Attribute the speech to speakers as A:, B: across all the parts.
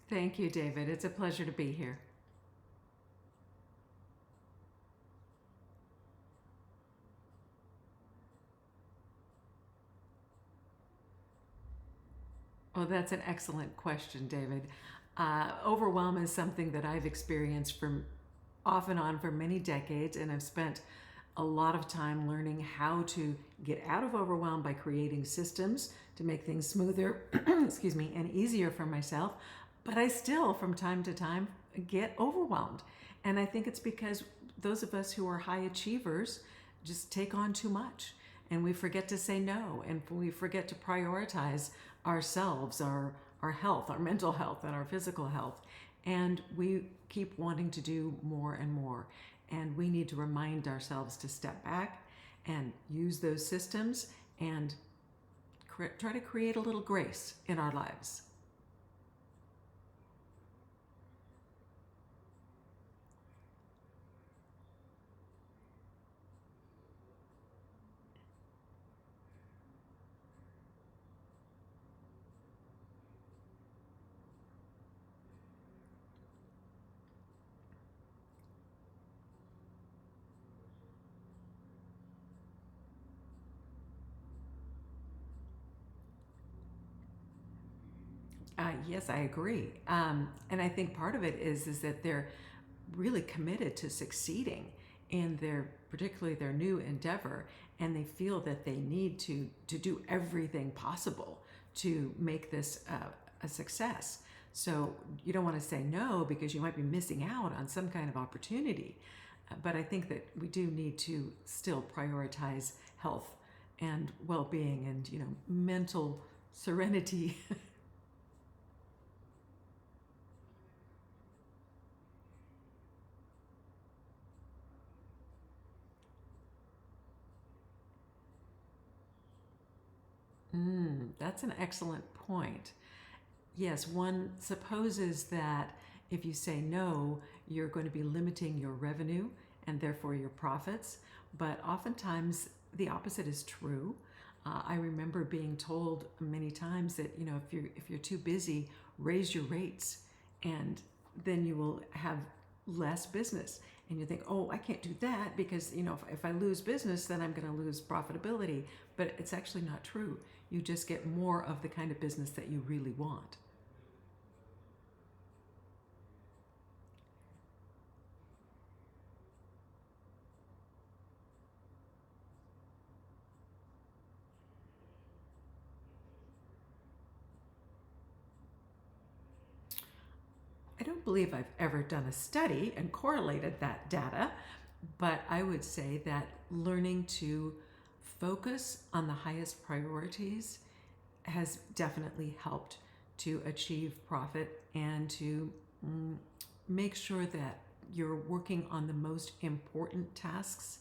A: Thank you, David. It's a pleasure to be here. Well, that's an excellent question, David. Overwhelm is something that I've experienced from off and on for many decades, and I've spent a lot of time learning how to get out of overwhelm by creating systems to make things smoother, excuse me, and easier for myself. But I still, from time to time, get overwhelmed. And I think it's because those of us who are high achievers just take on too much. And we forget to say no, and we forget to prioritize ourselves, our health, our mental health, and our physical health. And we keep wanting to do more and more. And we need to remind ourselves to step back and use those systems and try to create a little grace in our lives. Yes, I agree. And I think part of it is that they're really committed to succeeding in their, particularly their new endeavor, and they feel that they need to do everything possible to make this a success. So you don't want to say no because you might be missing out on some kind of opportunity. But I think that we do need to still prioritize health and well-being and mental serenity. That's an excellent point. Yes, one supposes that if you say no, you're going to be limiting your revenue and therefore your profits. But oftentimes the opposite is true. I remember being told many times that if you're too busy, raise your rates, and then you will have less business. And you think, oh, I can't do that because if I lose business, then I'm going to lose profitability. But it's actually not true. You just get more of the kind of business that you really want. I don't believe I've ever done a study and correlated that data, but I would say that learning to focus on the highest priorities has definitely helped to achieve profit and to mm, make sure that you're working on the most important tasks.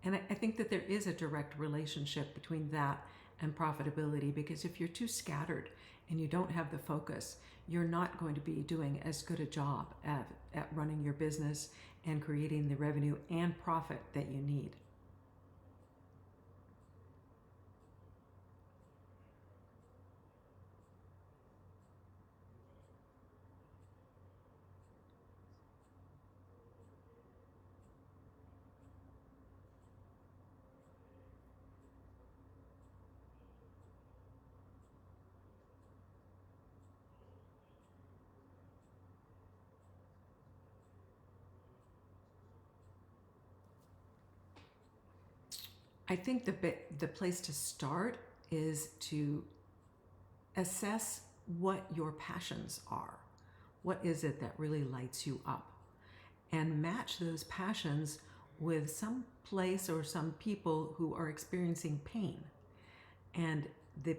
A: And I think that there is a direct relationship between that and profitability, because if you're too scattered and you don't have the focus, you're not going to be doing as good a job at running your business and creating the revenue and profit that you need. I think the place to start is to assess what your passions are. What is it that really lights you up? And match those passions with some place or some people who are experiencing pain. And the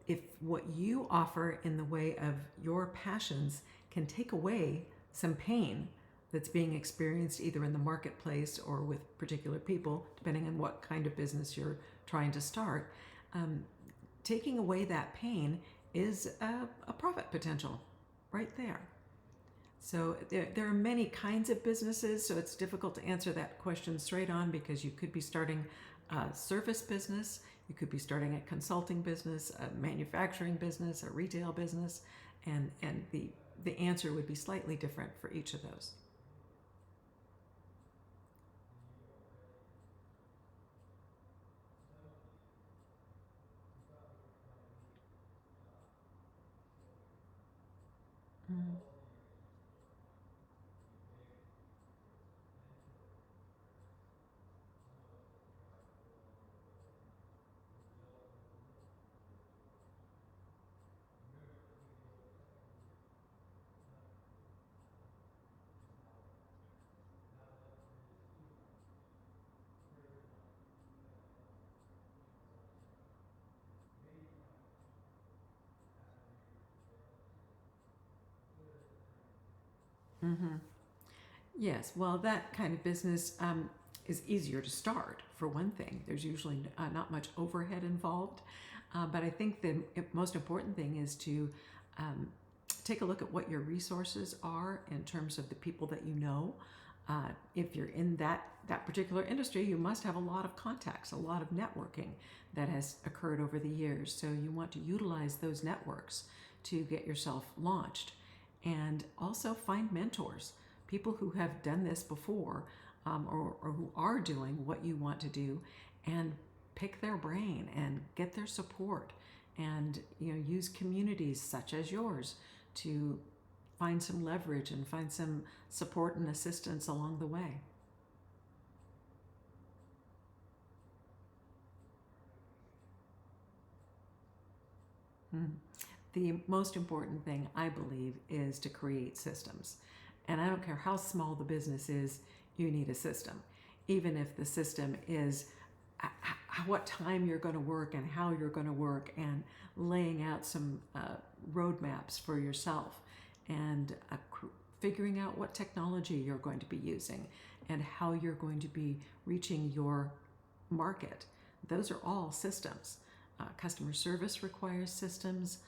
A: if what you offer in the way of your passions can take away some pain that's being experienced either in the marketplace or with particular people, depending on what kind of business you're trying to start, um, taking away that pain is a profit potential right there. So there are many kinds of businesses, so it's difficult to answer that question straight on because you could be starting a service business, you could be starting a consulting business, a manufacturing business, a retail business, and the the answer would be slightly different for each of those. Mm. Mm-hmm. Yes, well, that kind of business is easier to start, for one thing. There's usually not much overhead involved. But I think the most important thing is to um, take a look at what your resources are in terms of the people that you know. If you're in that particular industry, you must have a lot of contacts, a lot of networking that has occurred over the years. So you want to utilize those networks to get yourself launched. And also find mentors, people who have done this before, or who are doing what you want to do, and pick their brain and get their support, and use communities such as yours to find some leverage and find some support and assistance along the way. Hmm. The most important thing, I believe, is to create systems. And I don't care how small the business is, you need a system. Even if the system is what time you're going to work and how you're going to work, and laying out some roadmaps for yourself, and figuring out what technology you're going to be using and how you're going to be reaching your market. Those are all systems. Customer service requires systems.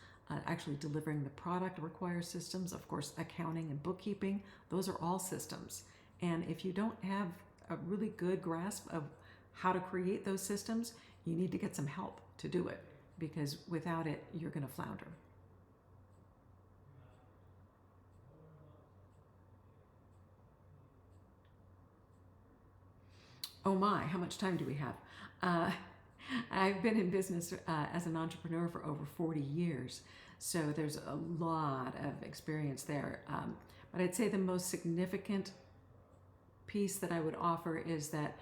A: Actually delivering the product requires systems. Of course, accounting and bookkeeping, those are all systems. And if you don't have a really good grasp of how to create those systems, you need to get some help to do it, because without it, you're going to flounder. Oh my, how much time do we have? Uh, I've been in business as an entrepreneur for over 40 years, so there's a lot of experience there. But I'd say the most significant piece that I would offer is that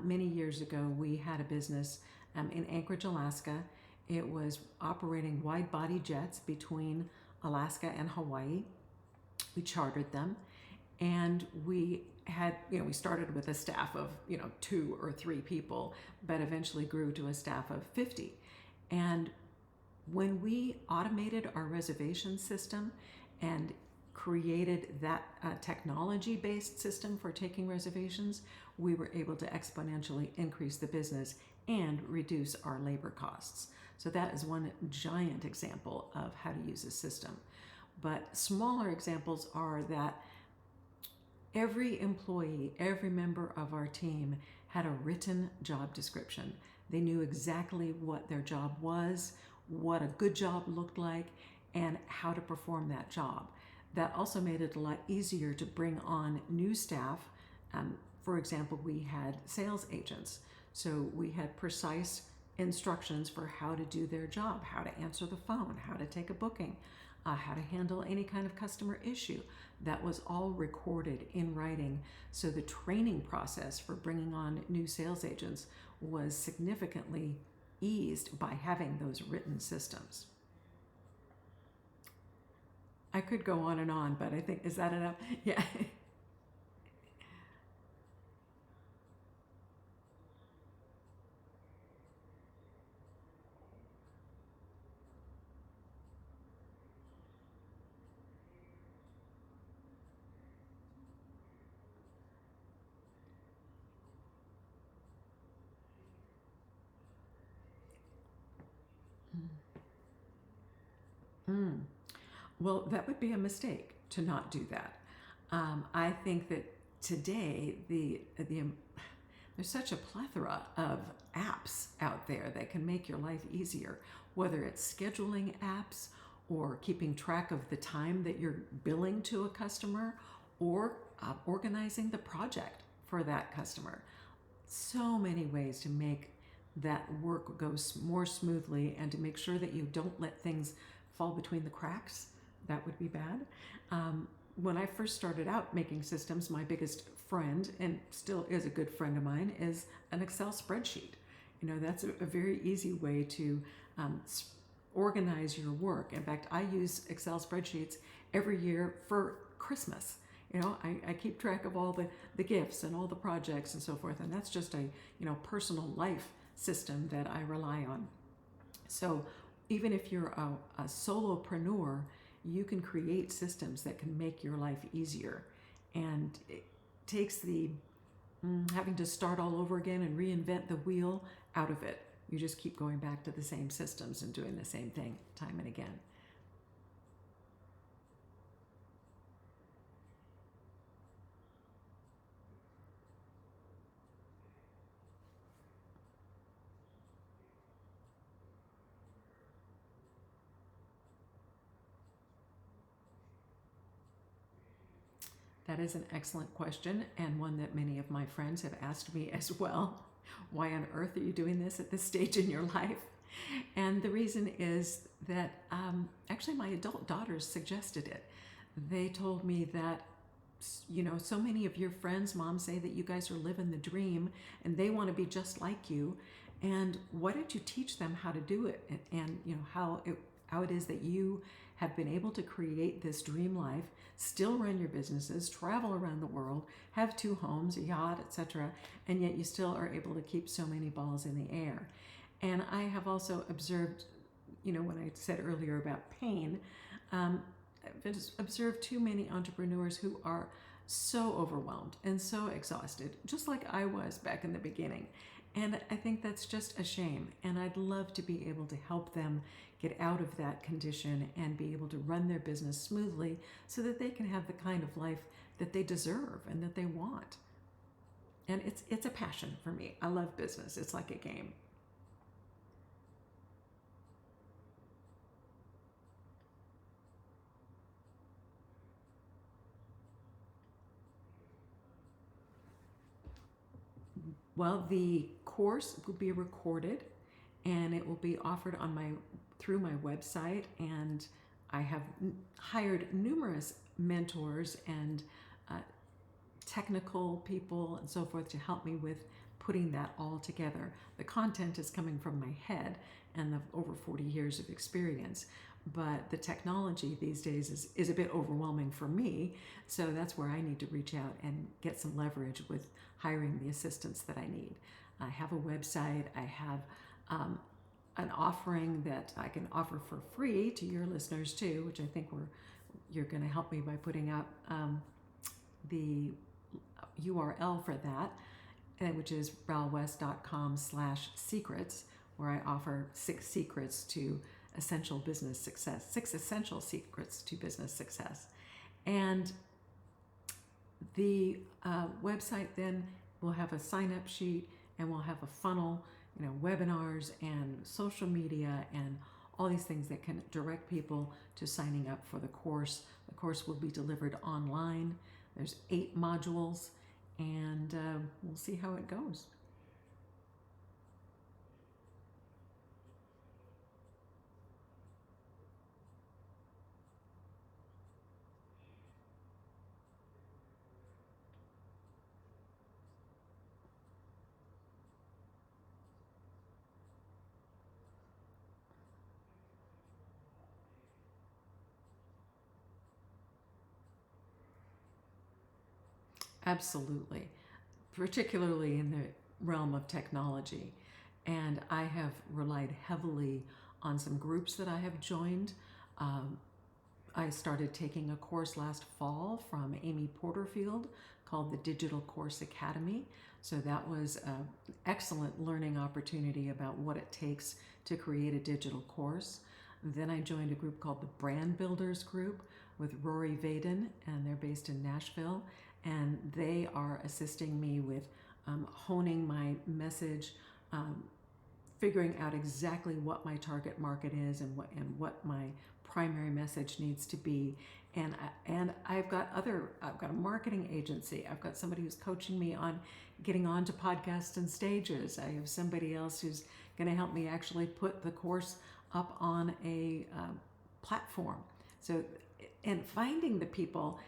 A: many years ago we had a business in Anchorage, Alaska. It was operating wide body jets between Alaska and Hawaii. We chartered them, and we had, we started with a staff of 2 or 3 people, but eventually grew to a staff of 50. And when we automated our reservation system and created that technology-based system for taking reservations, we were able to exponentially increase the business and reduce our labor costs. So that is one giant example of how to use a system. But smaller examples are that every employee, every member of our team had a written job description. They knew exactly what their job was, what a good job looked like, and how to perform that job. That also made it a lot easier to bring on new staff. For example, we had sales agents. So we had precise instructions for how to do their job, how to answer the phone, how to take a booking, how to handle any kind of customer issue. That was all recorded in writing. So the training process for bringing on new sales agents was significantly eased by having those written systems. I could go on and on, but I think, is that enough? Yeah. Mm. Well, that would be a mistake to not do that. I think that today there's such a plethora of apps out there that can make your life easier, whether it's scheduling apps or keeping track of the time that you're billing to a customer, or organizing the project for that customer. So many ways to make that work go more smoothly and to make sure that you don't let things fall between the cracks. That would be bad. When I first started out making systems, my biggest friend, and still is a good friend of mine, is an Excel spreadsheet. That's a very easy way to organize your work. In fact, I use Excel spreadsheets every year for Christmas. I keep track of all the gifts and all the projects and so forth, and that's just a personal life system that I rely on. So even if you're a solopreneur, you can create systems that can make your life easier, and it takes the having to start all over again and reinvent the wheel out of it. You just keep going back to the same systems and doing the same thing time and again. That is an excellent question, and one that many of my friends have asked me as well. Why on earth are you doing this at this stage in your life? And the reason is that actually my adult daughters suggested it. They told me that, so many of your friends, moms, say that you guys are living the dream and they want to be just like you. And why don't you teach them how to do it, and how it is that you have been able to create this dream life, still run your businesses, travel around the world, have 2 homes, a yacht, etc., and yet you still are able to keep so many balls in the air. And I have also observed, when I said earlier about pain, I've observed too many entrepreneurs who are so overwhelmed and so exhausted, just like I was back in the beginning. And I think that's just a shame. And I'd love to be able to help them get out of that condition and be able to run their business smoothly so that they can have the kind of life that they deserve and that they want. And it's a passion for me. I love business. It's like a game. Well, the course will be recorded and it will be offered through my website, and I have hired numerous mentors and technical people and so forth to help me with putting that all together. The content is coming from my head and the over 40 years of experience, but the technology these days is a bit overwhelming for me, so that's where I need to reach out and get some leverage with hiring the assistance that I need. I have a website. I have an offering that I can offer for free to your listeners too, which I think you're going to help me by putting out the URL for that, which is ralwest.com/secrets, where I offer 6 secrets to essential business success, 6 essential secrets to business success. And the website then will have a sign-up sheet, and we'll have a funnel, webinars and social media and all these things that can direct people to signing up for the course. The course will be delivered online. There's 8 modules, and we'll see how it goes. Absolutely, particularly in the realm of technology. And I have relied heavily on some groups that I have joined. Um, I started taking a course last fall from Amy Porterfield called the Digital Course Academy. So that was an excellent learning opportunity about what it takes to create a digital course. Then I joined a group called the Brand Builders Group with Rory Vaden, and they're based in Nashville. And they are assisting me with honing my message, figuring out exactly what my target market is and what my primary message needs to be. And I've got a marketing agency. I've got somebody who's coaching me on getting onto podcasts and stages. I have somebody else who's going to help me actually put the course up on a platform. So, and finding the people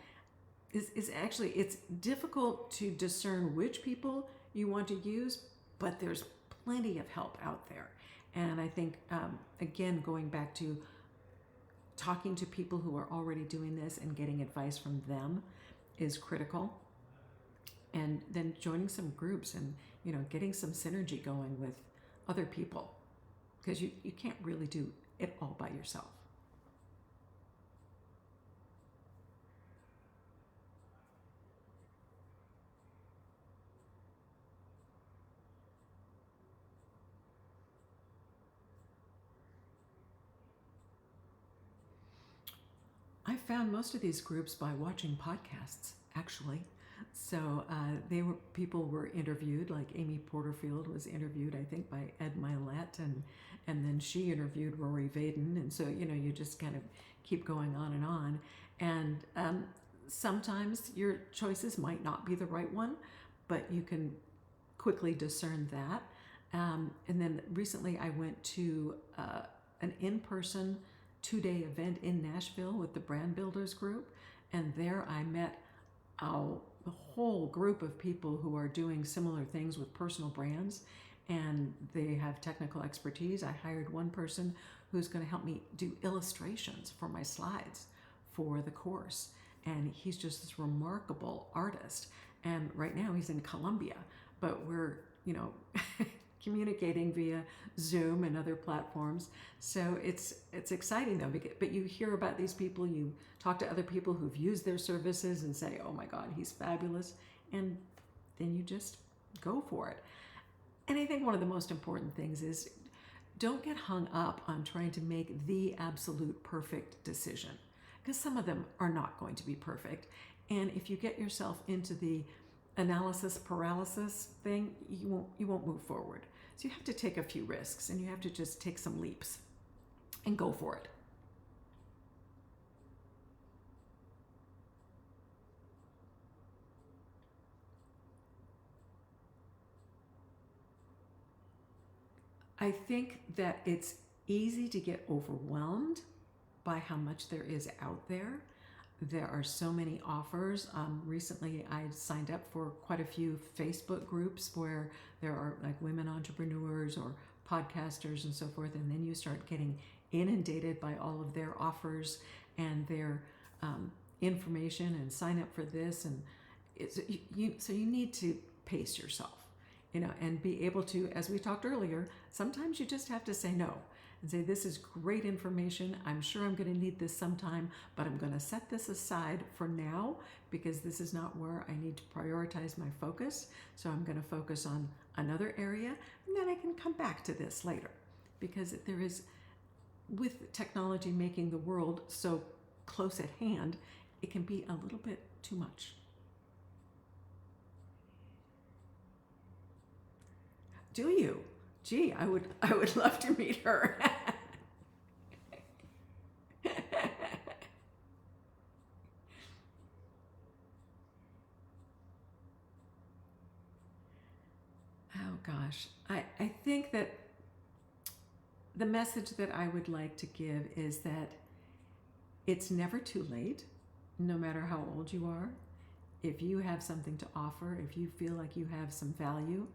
A: is actually, it's difficult to discern which people you want to use, but there's plenty of help out there. And I think, again, going back to talking to people who are already doing this and getting advice from them is critical. And then joining some groups and, getting some synergy going with other people, because you can't really do it all by yourself. I found most of these groups by watching podcasts, actually. So people were interviewed, like Amy Porterfield was interviewed, I think, by Ed Milet, and then she interviewed Rory Vaden, and so you just kind of keep going on, and sometimes your choices might not be the right one, but you can quickly discern that. And then recently, I went to an in-person 2-day event in Nashville with the Brand Builders group, and there I met the whole group of people who are doing similar things with personal brands, and they have technical expertise. I hired one person who's going to help me do illustrations for my slides for the course, and he's just this remarkable artist. And right now he's in Colombia, but we're communicating via Zoom and other platforms. So it's exciting though, but you hear about these people, you talk to other people who've used their services and say, oh my God, he's fabulous. And then you just go for it. And I think one of the most important things is don't get hung up on trying to make the absolute perfect decision, because some of them are not going to be perfect. And if you get yourself into the analysis paralysis thing, you won't move forward. So you have to take a few risks, and you have to just take some leaps and go for it. I think that it's easy to get overwhelmed by how much there is out there. There are so many offers. Recently, I signed up for quite a few Facebook groups where there are like women entrepreneurs or podcasters and so forth, and then you start getting inundated by all of their offers and their information and sign up for this, and so you need to pace yourself, and be able to, as we talked earlier, sometimes you just have to say no and say, this is great information. I'm sure I'm going to need this sometime, but I'm going to set this aside for now because this is not where I need to prioritize my focus. So I'm going to focus on another area, and then I can come back to this later, because there is, with technology making the world so close at hand, it can be a little bit too much. Do you? Gee, I would love to meet her. Oh gosh, I think that the message that I would like to give is that it's never too late, no matter how old you are. If you have something to offer, if you feel like you have some value,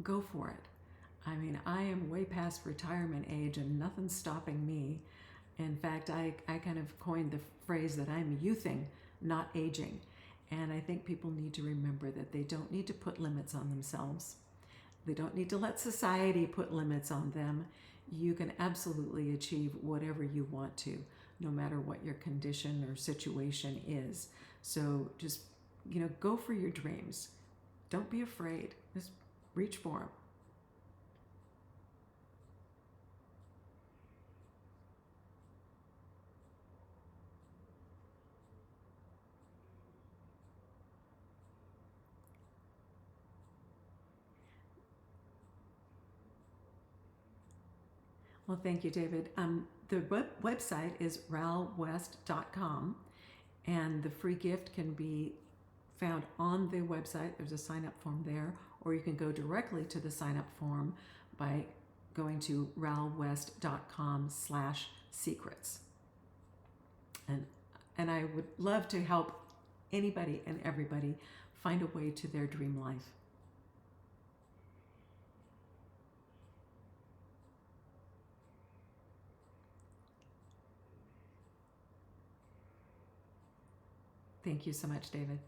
A: go for it. I mean, I am way past retirement age and nothing's stopping me. In fact, I kind of coined the phrase that I'm youthing, not aging. And I think people need to remember that they don't need to put limits on themselves. They don't need to let society put limits on them. You can absolutely achieve whatever you want to, no matter what your condition or situation is. So just, go for your dreams. Don't be afraid. Just reach for them. Well, thank you, David. The website is ralwest.com, and the free gift can be found on the website. There's a sign up form there, or you can go directly to the sign up form by going to ralwest.com/secrets. And I would love to help anybody and everybody find a way to their dream life. Thank you so much, David.